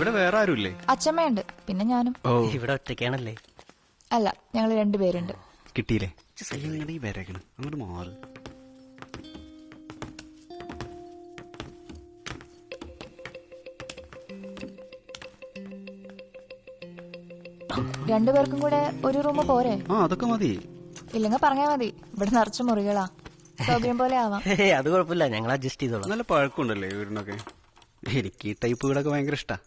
ഇവിടെ വേറെ ആരുമില്ലേ? അച്ഛമ്മയുണ്ട്, പിന്നെ ഞാനും. ഓ, ഇവിടെ ഒറ്റയ്ക്കാണല്ലേ? അല്ല, ഞങ്ങൾ രണ്ടുപേരുണ്ട്. കിട്ടിയില്ലേ? ഈ വരകണം അങ്ങോട്ട് മാറ്. രണ്ടുപേർക്കും കൂടെ ഒരു റൂം പോരെ? ആ, അതൊക്കെ മതി. ഇല്ലെങ്കിൽ പറഞ്ഞാ മതി, ഇവിടെ നിറച്ച മുറികളാ. സൗകര്യം പോലെ ആവാം. അത് കുഴപ്പമില്ല, ഞങ്ങൾ അഡ്ജസ്റ്റ് ചെയ്തോളാം. നല്ല പഴക്കമുണ്ടല്ലേ വീടിനൊക്കെ. എനിക്ക് ഈ ടൈപ്പ് വീടൊക്കെ ഭയങ്കര ഇഷ്ടാ.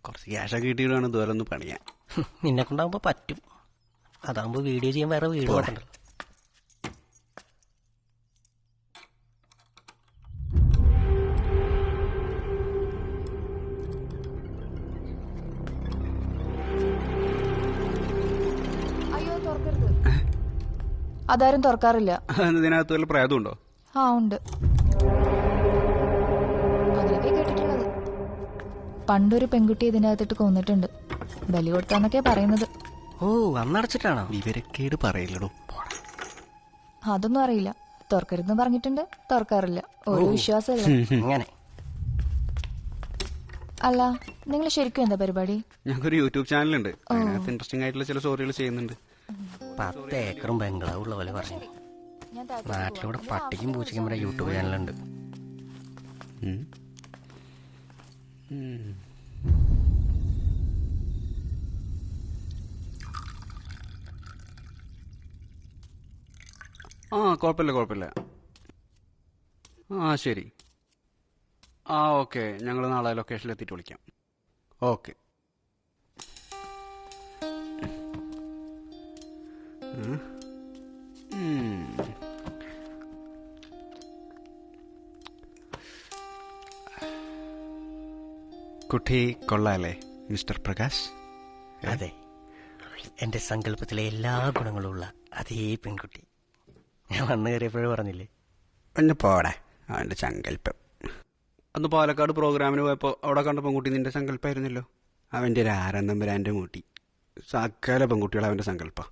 കുറച്ച് ക്യാഷൊക്കെ കിട്ടിയിട്ടാണ് ദൂരം ഒന്ന് പണിയാൻ. നിന്നെ കൊണ്ടാകുമ്പോ പറ്റും. അതാകുമ്പോ വീഡിയോ ചെയ്യാൻ വേറെ വീട് നോക്കണ്ടല്ലോ. അയ്യോ, തുറക്കരുത്. അതാരും തുറക്കാറില്ല. ഇതിനകത്ത് വല്ല പ്രേതമുണ്ടോ? ആ, ഉണ്ട്. അങ്ങനെയൊക്കെ കേട്ടിട്ടുള്ളത്. പണ്ടൊരു പെൺകുട്ടി ഇതിനകത്തിട്ട് കൊന്നിട്ടുണ്ട്. ബലി കൊടുത്താന്നൊക്കെ പറയുന്നത്. ഓ, അന്നടച്ചിട്ടാണോ? വിവരക്കേട് പറയില്ലടോ. അതൊന്നും അറിയില്ല. തുറക്കരുതെന്ന് പറഞ്ഞിട്ടുണ്ട്, തുറക്കാറില്ല. ഒരു വിശ്വാസമല്ല. അങ്ങനെ. അല്ല, നിങ്ങൾ ശരിക്കും എന്താ പരിപാടി? ഞങ്ങൾക്കൊരു യൂട്യൂബ് ചാനലുണ്ട്. അതിനകത്ത് ഇൻട്രസ്റ്റിംഗ് ആയിട്ടുള്ള ചില സ്റ്റോറികൾ ചെയ്യുന്നുണ്ട്. 10 ഏക്കറും ബംഗ്ലാവും ഉള്ള പോലെ പറഞ്ഞു. നാട്ടിലൂടെ പട്ടിക്കും പൂച്ചയ്ക്കും വരെ യൂട്യൂബ് ചാനലുണ്ട്. ആ, കുഴപ്പമില്ല. ആ, ശരി. ആ, ഓക്കെ. ഞങ്ങൾ നാളെ ലൊക്കേഷനിൽ എത്തിയിട്ട് വിളിക്കാം. ഓക്കെ. കുട്ടി കൊള്ളാല്ലേ മിസ്റ്റർ പ്രകാശ്? അതെ, എന്റെ സങ്കല്പത്തിലെ എല്ലാ ഗുണങ്ങളും ഉള്ള അതേ പെൺകുട്ടി. ഞാൻ വന്നു കയറിയപ്പോഴും പറഞ്ഞില്ലേ? ഒന്ന് പോടെ അവൻ്റെ സങ്കല്പം. അന്ന് പാലക്കാട് പ്രോഗ്രാമിന് പോയപ്പോൾ അവിടെ കണ്ട പെൺകുട്ടി നിന്റെ സങ്കല്പമായിരുന്നല്ലോ. അവൻ്റെ ഒരു ആരന്തമ്പരാൻ്റെ മൂട്ടി. സകല പെൺകുട്ടികൾ അവൻ്റെ സങ്കല്പം.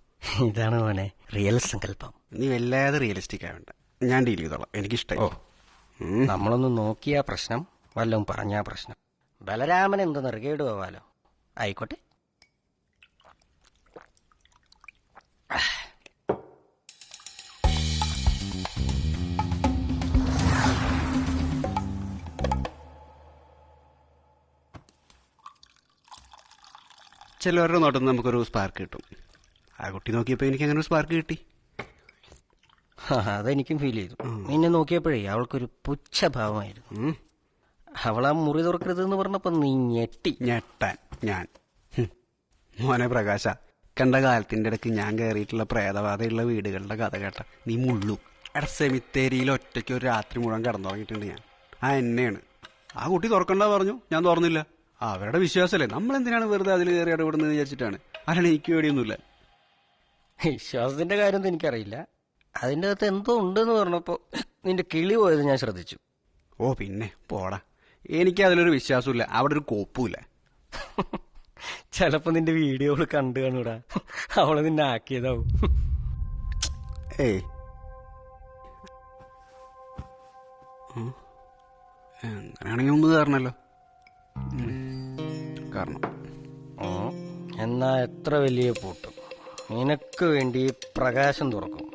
ഇതാണ് മോനെ റിയൽ സങ്കല്പം. നീ വല്ലാതെ റിയലിസ്റ്റിക് ആവണ്ട. ഞാൻ ഡീൽ ചെയ്തോളാം. എനിക്കിഷ്ടമായി. നമ്മളൊന്ന് നോക്കിയാ പ്രശ്നം, വല്ലതും പറഞ്ഞാ പ്രശ്നം. ബലരാമൻ എന്ത് നെറുകേട് പോവാലോ. ആയിക്കോട്ടെ. ചിലവരുടെ നോട്ടം നമുക്കൊരു സ്പാർക്ക് കിട്ടും. ആ കുട്ടി നോക്കിയപ്പോൾ എനിക്ക് അങ്ങനെ ഒരു സ്പാർക്ക് കിട്ടി. അതെനിക്കും ഫീൽ ചെയ്തു. നിന്നെ നോക്കിയപ്പോഴേ അവൾക്കൊരു പുച്ഛഭാവമായിരുന്നു. അവളാ മുറി തുറക്കരുതെന്ന് പറഞ്ഞപ്പോ നീ ഞെട്ടാൻ ഞാൻ. മോനെ പ്രകാശ, കണ്ട കാലത്തിന്റെ ഇടയ്ക്ക് ഞാൻ കയറിയിട്ടുള്ള പ്രേതബാധയുള്ള വീടുകളുടെ കഥ കേട്ട നീ മുള്ളു. സെമിത്തേരിയിൽ ഒറ്റയ്ക്ക് ഒരു രാത്രി മുഴുവൻ കിടന്നുറങ്ങിയിട്ടുണ്ട് ഞാൻ. ആ എന്നെയാണ്. ആ കുട്ടി തുറക്കണ്ട പറഞ്ഞു, ഞാൻ തുറന്നില്ല. അവരുടെ വിശ്വാസമല്ലേ, നമ്മളെന്തിനാണ് വെറുതെ അതിൽ കയറി ഇടപെടുന്നത് വിചാരിച്ചിട്ടാണ്. അല്ലാണ്ട് എനിക്ക് പേടിയൊന്നുമില്ല. വിശ്വാസത്തിന്റെ കാര്യമൊന്നും എനിക്കറിയില്ല. അതിൻ്റെ അകത്ത് എന്തോ ഉണ്ടെന്ന് പറഞ്ഞപ്പോ നിന്റെ കിളി പോയത് ഞാൻ ശ്രദ്ധിച്ചു. ഓ പിന്നെ പോടാ, എനിക്ക് അതിലൊരു വിശ്വാസമില്ല. അവിടെ ഒരു കോപ്പുമില്ല. ചിലപ്പോ നിന്റെ വീഡിയോകൾ കണ്ടു കാണൂടാ, അവള് നിന്നെ ആക്കിയതാവും. ഏയ്, അങ്ങനെയാണെങ്കിൽ ഒന്ന് കയറണല്ലോ. കാരണം എന്നാ എത്ര വലിയ പൂട്ടും നിനക്ക് വേണ്ടി പ്രകാശം തുറക്കും.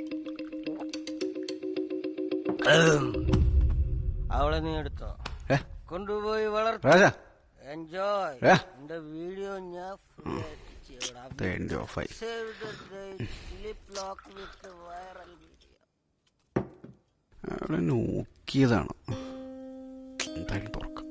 അവളെ നീ എടുത്തോ, കൊണ്ടുപോയി വളർത്ത. എൻജോയ്. എന്റെ വീഡിയോ ഞാൻ നോക്കിയതാണ്. എന്തായാലും തുറക്കാം.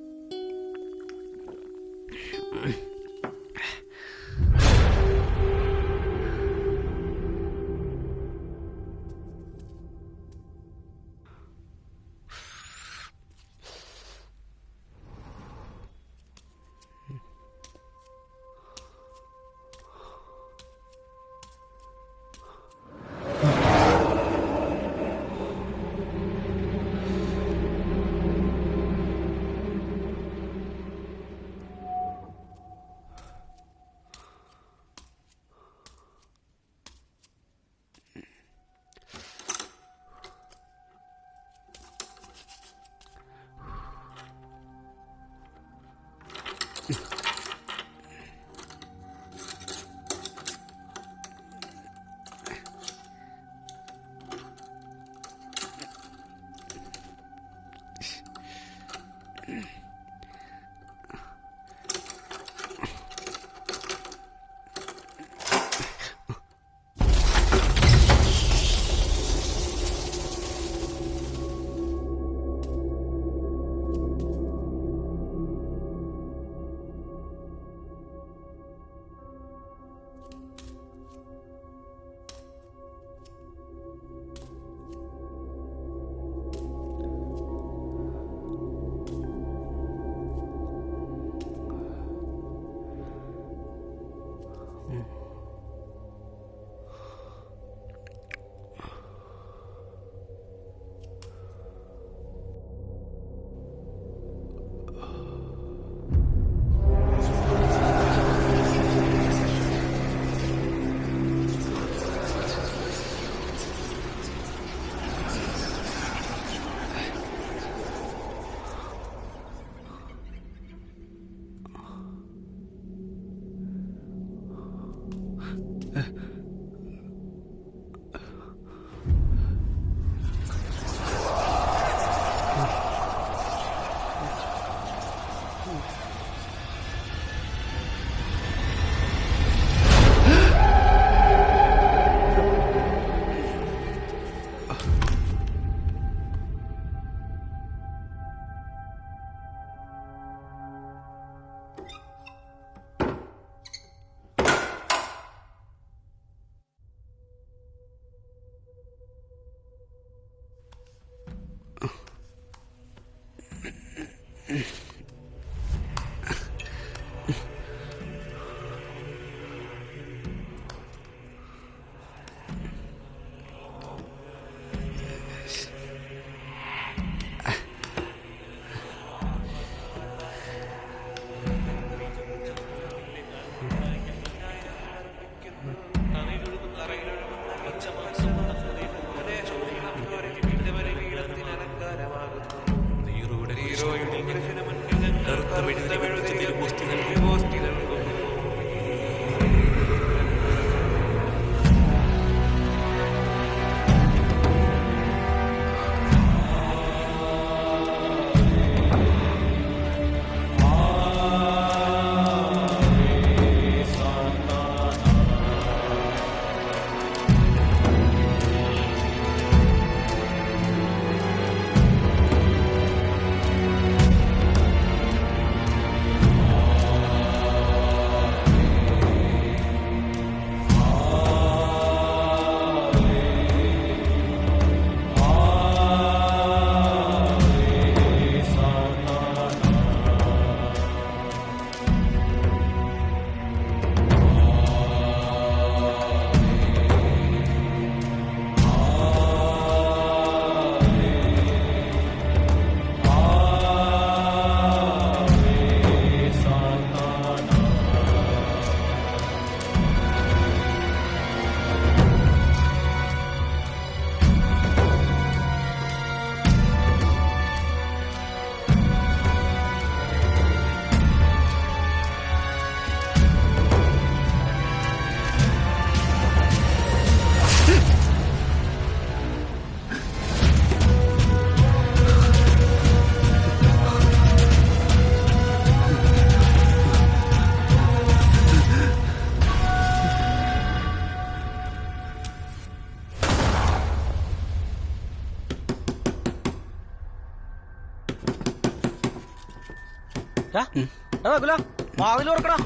വാതിൽ തുറക്കടാ.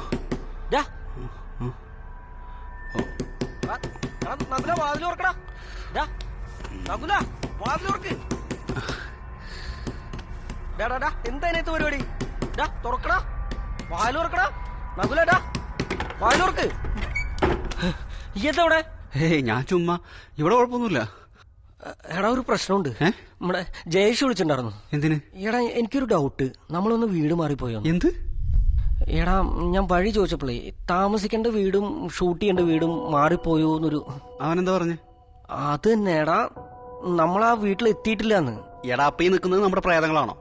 വാതിൽ തുറക്കടാ. വാതിൽ തുറക്ക്. എന്താ അതിനകത്ത് പരിപാടി? തുറക്കടാ, വാതിൽ തുറക്കടാ. നകുലാ വാതിൽ തുറക്ക്. ഇതെവിടെ? ഞാൻ ചുമ്മാ, ഇവിടെ കുഴപ്പമൊന്നുമില്ല. എടാ ഒരു പ്രശ്നമുണ്ട്. നമ്മുടെ ജയേഷ് വിളിച്ചിട്ടുണ്ടായിരുന്നു. എന്തിന്? എടാ എനിക്കൊരു ഡൗട്ട്, നമ്മളൊന്ന് വീട് മാറിപ്പോയോ? എന്ത്? എടാ ഞാൻ വഴി ചോദിച്ചപ്പോളേ താമസിക്കേണ്ട വീടും ഷൂട്ട് ചെയ്യേണ്ട വീടും മാറിപ്പോയോ എന്നൊരു. അവനെന്താ പറഞ്ഞു? അത് തന്നെ എടാ, നമ്മളാ വീട്ടിലെത്തിയിട്ടില്ലാന്ന്. എടാ അപ്പ ഈ നിൽക്കുന്നത് നമ്മുടെ പ്രേതങ്ങളാണോ?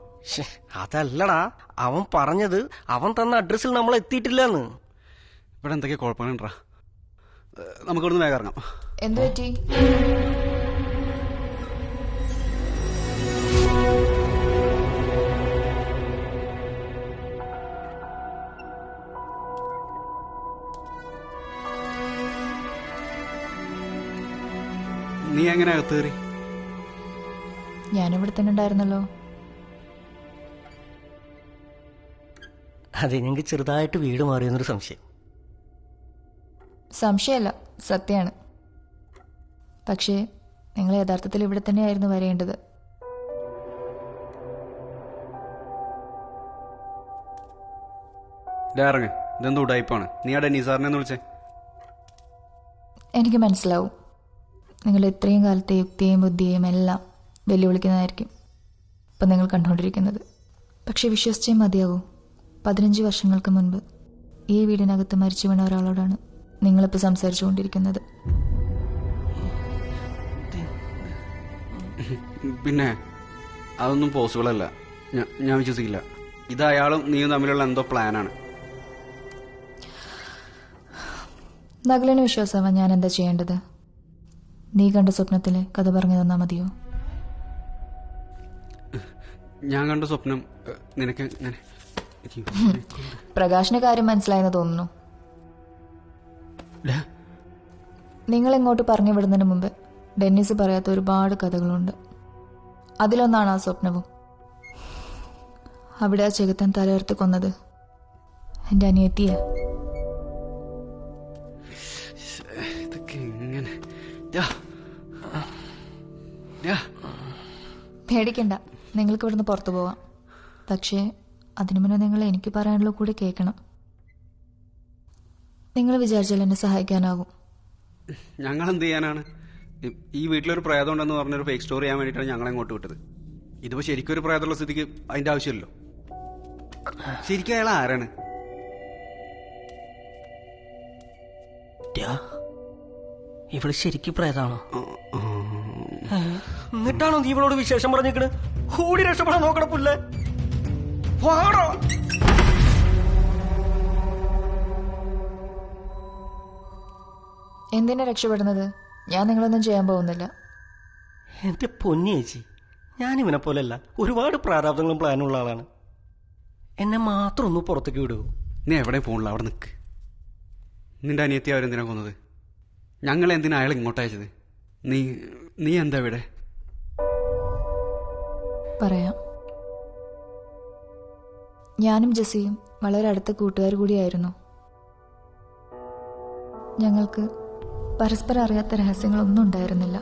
അതല്ലടാ, അവൻ പറഞ്ഞത് അവൻ തന്ന അഡ്രസ്സിൽ നമ്മൾ എത്തിയിട്ടില്ലാന്ന്. ഇവിടെ എന്തൊക്കെയാ കുഴപ്പങ്ങളുണ്ടാ? നമുക്ക് ഇവിടുന്ന് വേഗം ഇറങ്ങാം. എന്തു പറ്റി? നീ എങ്ങനെ അകത്ത് കയറി? ഞാനിവിടെ തന്നെ ഉണ്ടായിരുന്നല്ലോ. അതെ, ഞങ്ങൾക്ക് ചെറുതായിട്ട് വീട് മാറിയെന്നൊരു സംശയം. സംശയമല്ല, സത്യമാണ്. പക്ഷേ നിങ്ങൾ യഥാർത്ഥത്തിൽ ഇവിടെ തന്നെയായിരുന്നു വരേണ്ടത്. ഇറങ്ങ്. ഇതെന്തോ ഉടായിപ്പാണ്. നീ ആ ഡെന്നി സാറിനെ ഒന്ന് വിളിച്ചേ. എനിക്ക് മനസ്സിലാവും, നിങ്ങൾ ഇത്രയും കാലത്തെ യുക്തിയെയും ബുദ്ധിയെയും എല്ലാം വെല്ലുവിളിക്കുന്നതായിരിക്കും ഇപ്പം നിങ്ങൾ കണ്ടുകൊണ്ടിരിക്കുന്നത്. പക്ഷെ വിശ്വസിച്ചേ മതിയാകൂ, 15 വർഷങ്ങൾക്ക് മുൻപ് ഈ വീടിനകത്ത് മരിച്ചു വീണ ഒരാളോടാണ് നിങ്ങളിപ്പോൾ സംസാരിച്ചു കൊണ്ടിരിക്കുന്നത്. പിന്നെ അതൊന്നും പോസിബിൾ അല്ല. ഞാൻ വിശ്വസിക്കില്ല. ഇത് അയാളും നീയും തമ്മിലുള്ള എന്തോ പ്ലാനാണ്. നകുലിന് വിശ്വാസമാവാൻ ഞാൻ എന്താ ചെയ്യേണ്ടത്? നീ കണ്ട സ്വപ്നത്തിലെ കഥ പറഞ്ഞു തന്നാ മതിയോ? ഞാൻ കണ്ട സ്വപ്നം നിനക്ക് പ്രകാശിന് കാര്യം മനസ്സിലായെന്ന് തോന്നുന്നു. നിങ്ങൾ ഇങ്ങോട്ട് പറഞ്ഞു വിടുന്നതിന് മുമ്പ് ഡെന്നിസ് പറയാത്ത ഒരുപാട് കഥകളുണ്ട്. അതിലൊന്നാണ് ആ സ്വപ്നവും. അവിടെ ആ ചെകുത്താൻ തലയർത്ത് കൊന്നത് എൻ്റെ അനിയത്തിയെ. പേടിക്കണ്ട, നിങ്ങൾക്ക് ഇവിടുന്ന് പുറത്തു പോവാം. പക്ഷേ അതിനു മുന്നേ നിങ്ങൾ എനിക്ക് പറയാനുള്ള കൂടെ കേൾക്കണം. നിങ്ങൾ വിചാരിച്ചാൽ എന്നെ സഹായിക്കാനാവും. ഞങ്ങൾ എന്ത് ചെയ്യാനാണ്? ഈ വീട്ടിലൊരു പ്രേതം ഉണ്ടെന്ന് പറഞ്ഞൊരു ഫേക്ക് സ്റ്റോറി ചെയ്യാൻ വേണ്ടിയിട്ടാണ് ഞങ്ങളെ ഇങ്ങോട്ട് വിട്ടത്. ഇതിപ്പോൾ ശരിക്കും ഒരു പ്രേതമുള്ള സ്ഥിതിക്ക് അതിൻ്റെ ആവശ്യമില്ലല്ലോ. ശരിക്കും അയാൾ ആരാണ്? ഇവള് ശരിക്കും പ്രേതാണോ? എന്നിട്ടാണോ നീ ഇവളോട് വിശേഷം പറഞ്ഞേക്കണ്? ഓടി രക്ഷപ്പെടാൻ നോക്കണ പുല്ലേ. എന്തിനാ രക്ഷപ്പെടുന്നത്? ഞാൻ നിങ്ങളൊന്നും ചെയ്യാൻ പോകുന്നില്ല. എന്റെ പൊന്നി ചേച്ചി, ഞാൻ ഇവനെ പോലെയല്ല. ഒരുപാട് പ്രാരാബ്ദങ്ങളും പ്ലാനുള്ള ആളാണ്. എന്നെ മാത്രം ഒന്ന് പുറത്തേക്ക് വിടുവോ? നീ എവിടെ പോകണില്ല, അവിടെ നിൽക്ക്. നിന്റെ അനിയത്തി അവരെന്തിനാ കൊന്നത്? ഞങ്ങൾ എന്തിനാ അയാൾ ഇങ്ങോട്ട് അയച്ചത്? നീ എന്താ ഇവിടെ? പറയാം. ഞാനും ജെസ്സിയും വളരെ അടുത്ത കൂട്ടുകാർ കൂടിയായിരുന്നു. ഞങ്ങൾക്ക് പരസ്പരം അറിയാത്ത രഹസ്യങ്ങളൊന്നും ഉണ്ടായിരുന്നില്ല.